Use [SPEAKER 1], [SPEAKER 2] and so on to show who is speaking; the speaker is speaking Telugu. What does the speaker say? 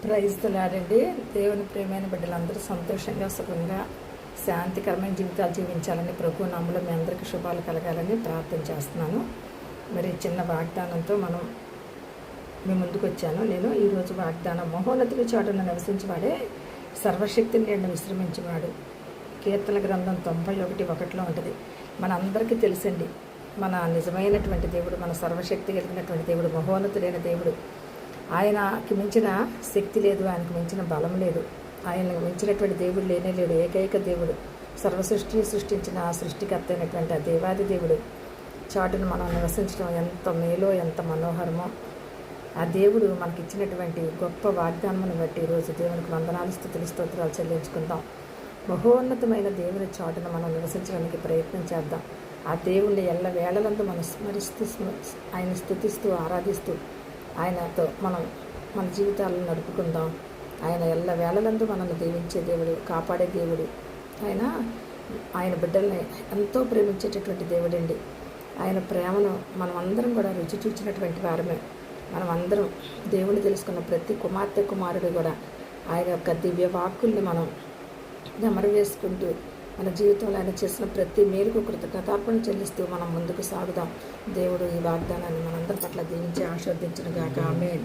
[SPEAKER 1] ప్రైజ్ తలాడండి. దేవుని ప్రేమైన బిడ్డలందరూ సంతోషంగా సుఖంగా శాంతికరమైన జీవితాలు జీవించాలని ప్రభు నామములో మీ అందరికీ శుభాలు కలగాలని ప్రార్థన చేస్తున్నాను. మరి చిన్న వాగ్దానంతో మీ ముందుకు వచ్చాను. నేను ఈరోజు వాగ్దానం, మహోన్నతుడి చోటున నివసించేవాడే సర్వశక్తిని నేను విశ్రమించేవాడు. కీర్తన గ్రంథం 91:1 ఉంటుంది. మన అందరికీ తెలుసండి, మన నిజమైనటువంటి దేవుడు, మన సర్వశక్తి కలిగినటువంటి దేవుడు, మహోన్నతుడైన దేవుడు. ఆయనకి మించిన శక్తి లేదు, ఆయనకు మించిన బలం లేదు, ఆయనకు మించినటువంటి దేవుడు లేనే లేడు. ఏకైక దేవుడు, సర్వసృష్టిని సృష్టించిన ఆ సృష్టికర్త అయినటువంటి ఆ దేవాది దేవుడు చాటును మనం నివసించడం ఎంత మేలో, ఎంత మనోహరమో. ఆ దేవుడు మనకి ఇచ్చినటువంటి గొప్ప వాగ్దానమును బట్టి ఈరోజు దేవునికి వందనాలు, స్తుతులు, స్తోత్రాలు చెల్లించుకుందాం. మహోన్నతమైన దేవుని చాటును మనం నివసించడానికి ప్రయత్నం చేద్దాం. ఆ దేవుణ్ణి ఎల్ల వేళలందు మనం స్మరిస్తూ ఆయన స్తుతిస్తూ ఆరాధిస్తూ ఆయనతో మనం మన జీవితాలను నడుపుకుందాం. ఆయన ఎల్ల వేళలందు మనల్ని దీవించే దేవుడు, కాపాడే దేవుడు. ఆయన బిడ్డల్ని ఎంతో ప్రేమించేటటువంటి దేవుడండి. ఆయన ప్రేమను మనం అందరం కూడా రుచి చూచినటువంటి వారమే. మనం అందరం దేవుని తెలుసుకున్న ప్రతి కుమార్తె కుమారుడు కూడా ఆయన యొక్క దివ్య వాక్కుల్ని మనం నెమరు వేసుకుంటూ మన జీవితంలో ఆయన చేసిన ప్రతి మేలుకు కృతజ్ఞతార్పణ చెల్లిస్తూ మనం ముందుకు సాగుదాం. దేవుడు ఈ వాగ్దానాన్ని మనందరి పట్ల దీవించి ఆశీర్వదించును గాక. ఆమేన్.